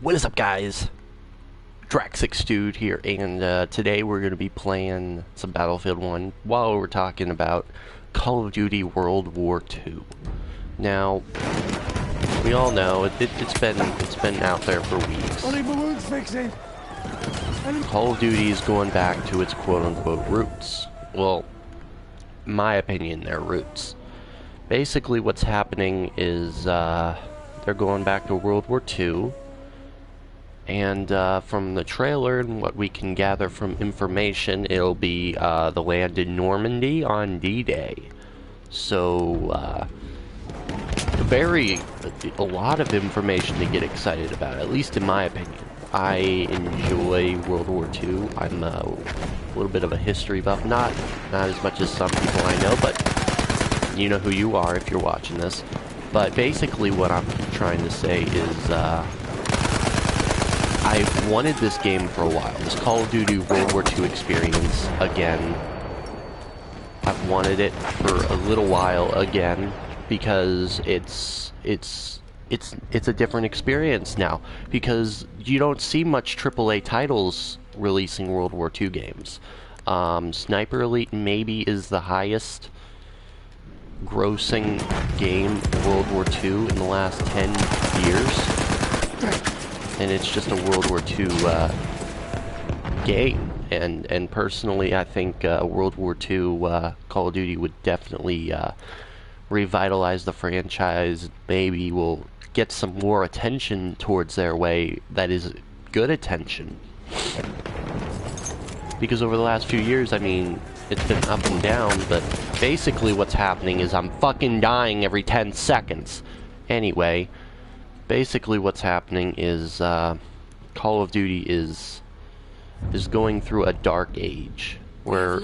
What is up, guys? Drax6 Dude here, and today we're going to be playing some Battlefield 1 while we're talking about Call of Duty World War II. Now, we all know it's been out there for weeks. Call of Duty is going back to its quote-unquote roots. Well, in my opinion, their roots. Basically, what's happening is they're going back to World War II. And from the trailer and what we can gather from information, it'll be the land in Normandy on D-Day. So, a lot of information to get excited about, at least in my opinion. I enjoy World War II. I'm a little bit of a history buff, not as much as some people I know, but you know who you are if you're watching this. But basically what I'm trying to say is, I've wanted this game for a while, this Call of Duty World War II experience again. I've wanted it for a little while again because it's a different experience now, because you don't see much AAA titles releasing World War II games. Sniper Elite maybe is the highest grossing game in World War II in the last 10 years. And it's just a World War II game, and personally, I think World War II Call of Duty would definitely revitalize the franchise. Maybe will get some more attention towards their way. That is good attention, because over the last few years, I mean, it's been up and down. But basically, what's happening is I'm fucking dying every 10 seconds. Anyway. Basically, what's happening is Call of Duty is going through a dark age where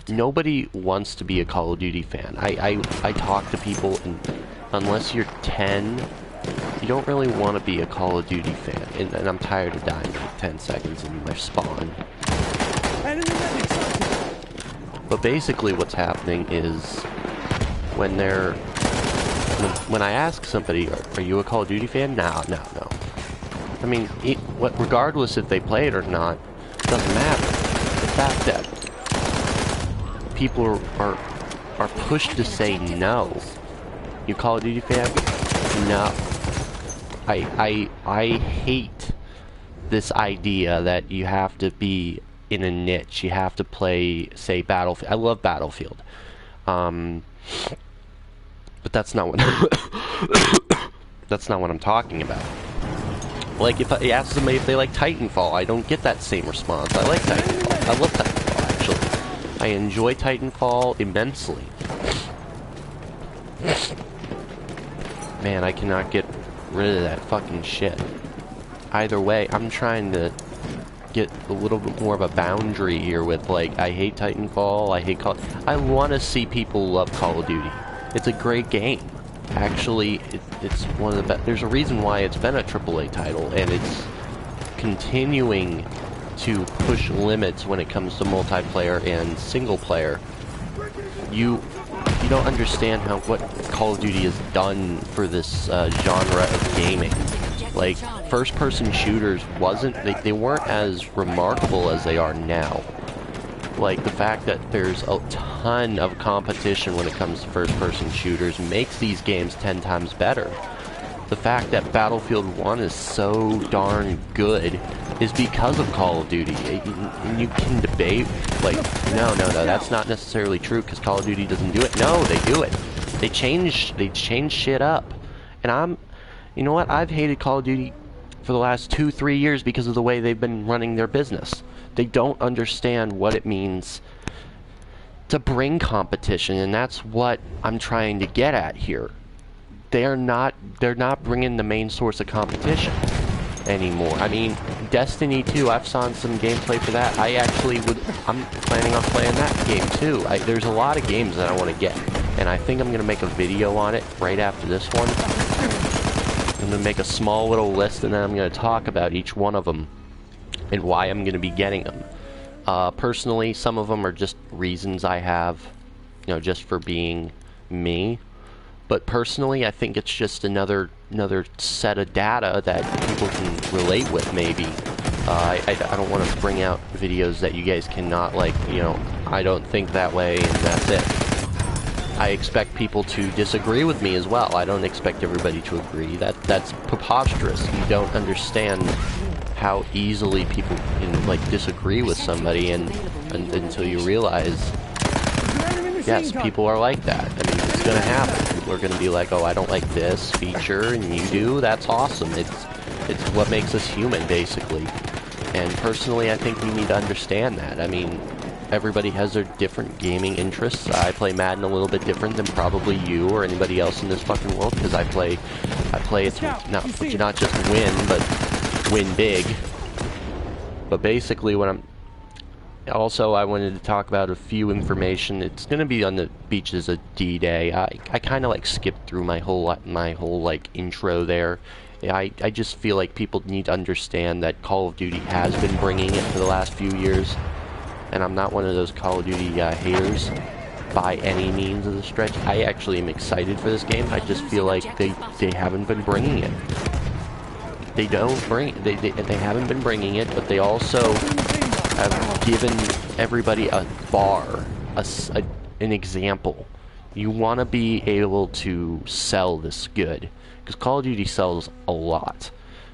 nobody wants to be a Call of Duty fan. I talk to people, and unless you're 10, you don't really want to be a Call of Duty fan. And I'm tired of dying in 10 seconds in my spawn. But basically, what's happening is when I ask somebody, are you a Call of Duty fan? No. I mean, regardless if they play it or not, it doesn't matter. The fact that people are pushed to say no. You Call of Duty fan? No. I hate this idea that you have to be in a niche. You have to play, say, Battlefield. I love Battlefield. But that's not what that's not what I'm talking about. Like, if I ask somebody if they like Titanfall, I don't get that same response. I like Titanfall. I love Titanfall, actually. I enjoy Titanfall immensely. Man, I cannot get rid of that fucking shit. Either way, I'm trying to get a little bit more of a boundary here with, like, I hate Titanfall, I hate Call. I want to see people love Call of Duty. It's a great game. Actually, it's one of the best. There's a reason why it's been a AAA title, and it's continuing to push limits when it comes to multiplayer and single player. You don't understand what Call of Duty has done for this genre of gaming. Like, first-person shooters they weren't as remarkable as they are now. Like, the fact that there's a ton of competition when it comes to first-person shooters makes these games 10 times better. The fact that Battlefield 1 is so darn good is because of Call of Duty. You can debate, like, no, that's not necessarily true because Call of Duty doesn't do it. No, they do it. They change shit up. And you know what? I've hated Call of Duty for the last 2-3 years because of the way they've been running their business. They don't understand what it means to bring competition, and that's what I'm trying to get at here. They're not bringing the main source of competition anymore. I mean, Destiny 2, I've saw some gameplay for that. I'm planning on playing that game too. There's a lot of games that I want to get, and I think I'm going to make a video on it right after this one. I'm going to make a small little list, and then I'm going to talk about each one of them and why I'm going to be getting them. Personally, some of them are just reasons I have, just for being me. But personally, I think it's just another set of data that people can relate with, maybe. I don't want to bring out videos that you guys cannot, like, you know, I don't think that way, and that's it. I expect people to disagree with me as well. I don't expect everybody to agree. That's preposterous. You don't understand how easily people can, like, disagree with somebody, and until you realize, yes, people are like that. I mean, it's gonna happen. People are gonna be like, oh, I don't like this feature, and you do? That's awesome. It's what makes us human, basically. And personally, I think we need to understand that. I mean, everybody has their different gaming interests. I play Madden a little bit different than probably you or anybody else in this fucking world, because I play it to not just win, but win big. But basically, what I'm... Also, I wanted to talk about a few information. It's gonna be on the beaches of D-Day. I kind of like skipped through my whole like intro there. I just feel like people need to understand that Call of Duty has been bringing it for the last few years, and I'm not one of those Call of Duty haters by any means of the stretch. I actually am excited for this game. I just feel like they haven't been bringing it. They don't bring they haven't been bringing it, but they also have given everybody a bar, an example. You want to be able to sell this good, because Call of Duty sells a lot.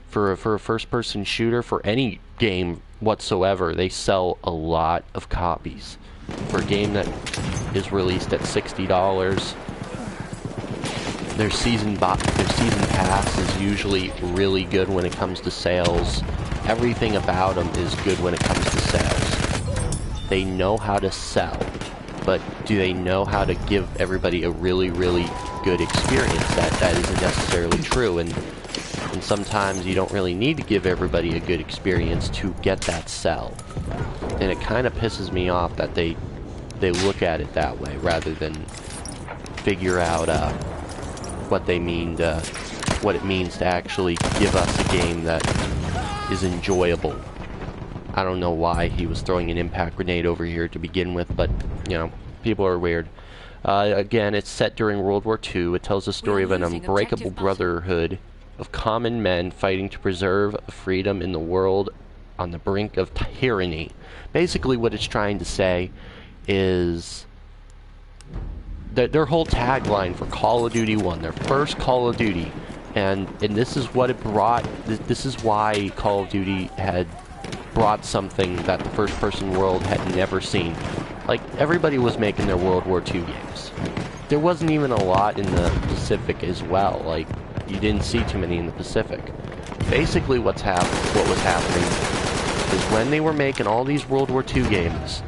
For a first-person shooter, for any game whatsoever, they sell a lot of copies. For a game that is released at $60, their season pass is usually really good when it comes to sales. Everything about them is good when it comes to sales. They know how to sell, but do they know how to give everybody a really, really good experience? That isn't necessarily true, and sometimes you don't really need to give everybody a good experience to get that sell. And it kind of pisses me off that they look at it that way, rather than figure out what it means to actually give us a game that is enjoyable. I don't know why he was throwing an impact grenade over here to begin with, but, you know, people are weird. Again, it's set during World War II. It tells the story of an unbreakable brotherhood of common men fighting to preserve freedom in the world on the brink of tyranny. Basically, what it's trying to say is that their whole tagline for Call of Duty 1, their first Call of Duty, and this is what it brought. This is why Call of Duty had brought something that the first-person world had never seen. Like, everybody was making their World War II games. There wasn't even a lot in the Pacific as well. Like, you didn't see too many in the Pacific. Basically, what was happening is when they were making all these World War II games,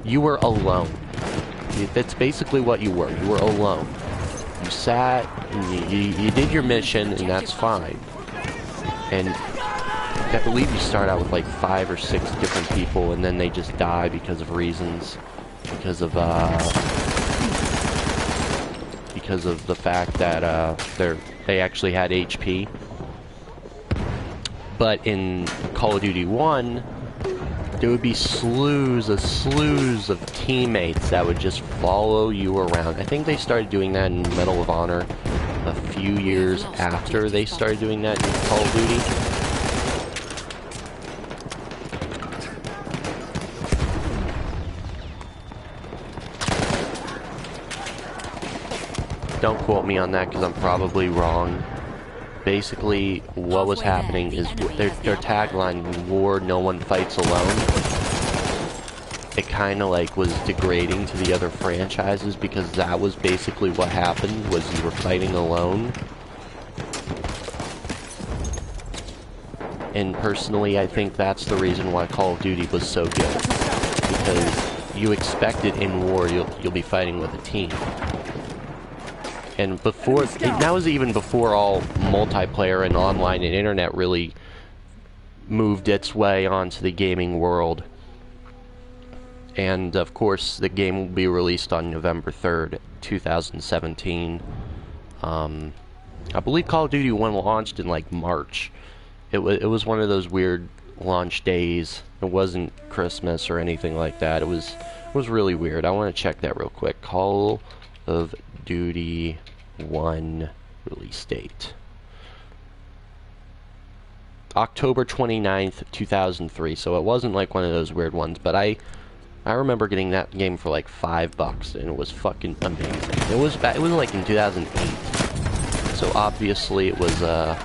you were alone. That's basically what you were. You were alone. You sat, and you did your mission, and that's fine. And I believe you start out with like 5 or 6 different people, and then they just die because of reasons. Because of the fact that they actually had HP. But in Call of Duty 1, there would be slews of teammates that would just follow you around. I think they started doing that in Medal of Honor a few years after they started doing that in Call of Duty. Don't quote me on that, because I'm probably wrong. Basically, what was happening is their tagline, "War, no one fights alone." It kind of like was degrading to the other franchises, because that was basically what happened, was you were fighting alone. And personally, I think that's the reason why Call of Duty was so good, because you expected in war you'll be fighting with a team. And before, that was even before all multiplayer and online and internet really moved its way onto the gaming world. And of course, the game will be released on November 3rd, 2017. I believe Call of Duty 1 launched in like March. It was one of those weird launch days. It wasn't Christmas or anything like that. It was really weird. I want to check that real quick. Call of Duty one release date. October 29th, 2003. So it wasn't like one of those weird ones, but I remember getting that game for like $5, and it was fucking amazing. It was like in 2008. So obviously it was a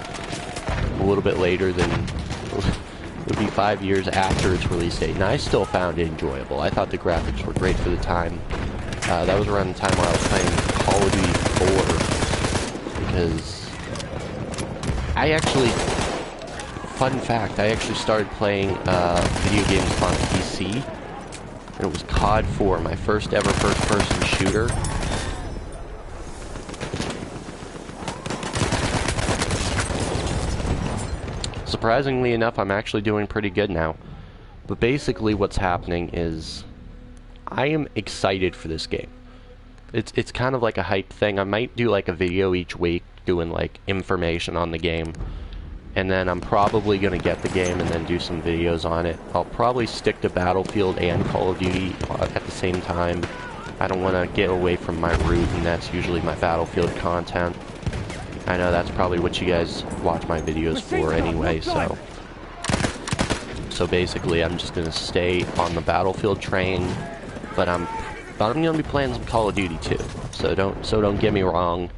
little bit later than it would be 5 years after its release date, and I still found it enjoyable. I thought the graphics were great for the time. That was around the time where I was playing Call of Duty 4, because I actually, fun fact, I actually started playing video games on PC, and it was COD 4, my first ever first-person shooter. Surprisingly enough, I'm actually doing pretty good now. But basically what's happening is I am excited for this game. It's kind of like a hype thing. I might do like a video each week doing like information on the game. And then I'm probably going to get the game and then do some videos on it. I'll probably stick to Battlefield and Call of Duty at the same time. I don't want to get away from my root, and that's usually my Battlefield content. I know that's probably what you guys watch my videos for anyway, so basically I'm just gonna stay on the Battlefield train, but I'm gonna be playing some Call of Duty too. So don't get me wrong.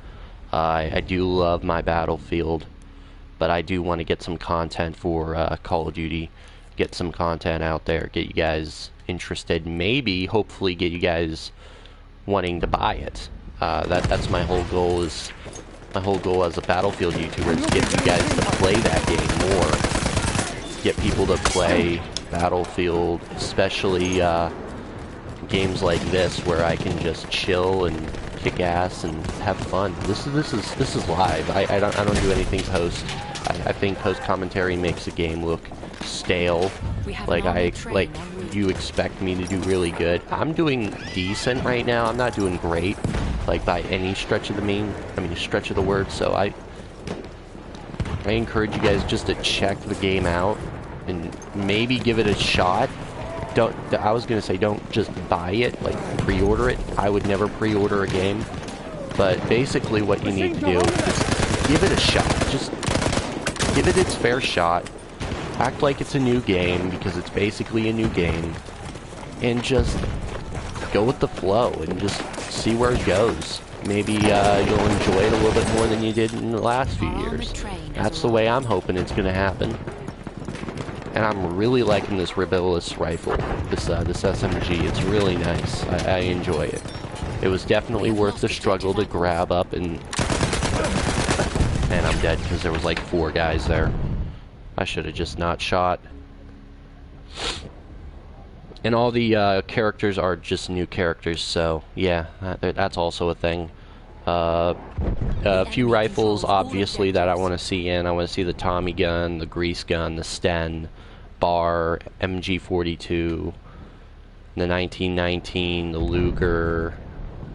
I do love my Battlefield, but I do want to get some content for Call of Duty, get some content out there, get you guys interested, maybe hopefully get you guys wanting to buy it. That's my whole goal. My whole goal as a Battlefield YouTuber is to get you guys to play that game more. Get people to play Battlefield, especially games like this where I can just chill and kick ass and have fun. This is live. I don't do anything post. I think post commentary makes the game look stale. Like you expect me to do really good. I'm doing decent right now. I'm not doing great, like by any stretch of the stretch of the word. So I encourage you guys just to check the game out and maybe give it a shot. I was gonna say don't just buy it, like pre-order it. I would never pre-order a game, but basically what you need to do is give it a shot. Just give it its fair shot. Act like it's a new game, because it's basically a new game, and just go with the flow and just see where it goes. Maybe you'll enjoy it a little bit more than you did in the last few years. That's the way I'm hoping it's gonna happen. And I'm really liking this Rebellious rifle, this SMG. It's really nice. I enjoy it. It was definitely worth the struggle to grab up, and I'm dead because there was like 4 guys there. I should have just not shot. And all the characters are just new characters, so yeah, that's also a thing. A few rifles, obviously, that I want to see in. I want to see the Tommy gun, the grease gun, the Sten, Bar, MG42, the 1919, the Luger.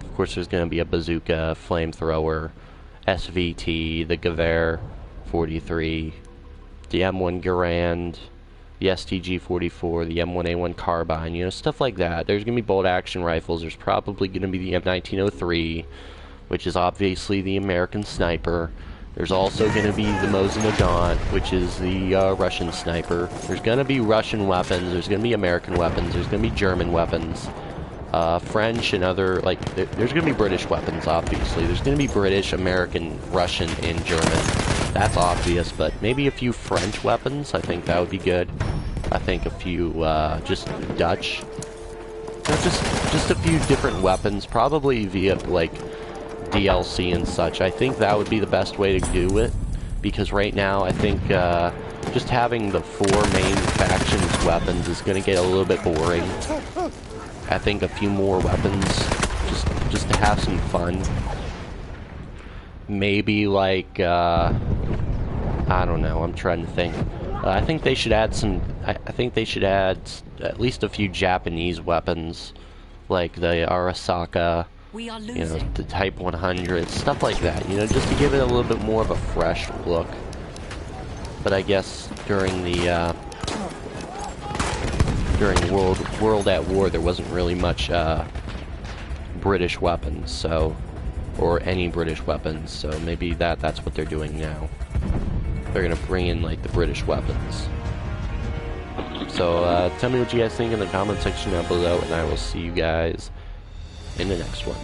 Of course, there's going to be a bazooka, flamethrower, SVT, the Gewehr 43, the M1 Garand, the STG-44, the M1A1 carbine, you know, stuff like that. There's going to be bolt action rifles. There's probably going to be the M1903, which is obviously the American sniper. There's also going to be the Mosin Nagant, which is the Russian sniper. There's going to be Russian weapons. There's going to be American weapons. There's going to be German weapons. French and other, like, there's going to be British weapons, obviously. There's going to be British, American, Russian, and German. That's obvious, but maybe a few French weapons. I think that would be good. I think a few, just Dutch. Just a few different weapons, probably via, like, DLC and such. I think that would be the best way to do it, because right now I think just having the 4 main factions weapons is going to get a little bit boring. I think a few more weapons, just to have some fun. Maybe like I don't know. I'm trying to think. I think they should add some. I think they should add at least a few Japanese weapons, like the Arasaka. You know, the Type 100, stuff like that, you know, just to give it a little bit more of a fresh look. But I guess during the World at War, there wasn't really much British weapons, so or any British weapons, so maybe that's what they're doing now. They're gonna bring in, like, the British weapons. So, tell me what you guys think in the comment section down below, and I will see you guys in the next one.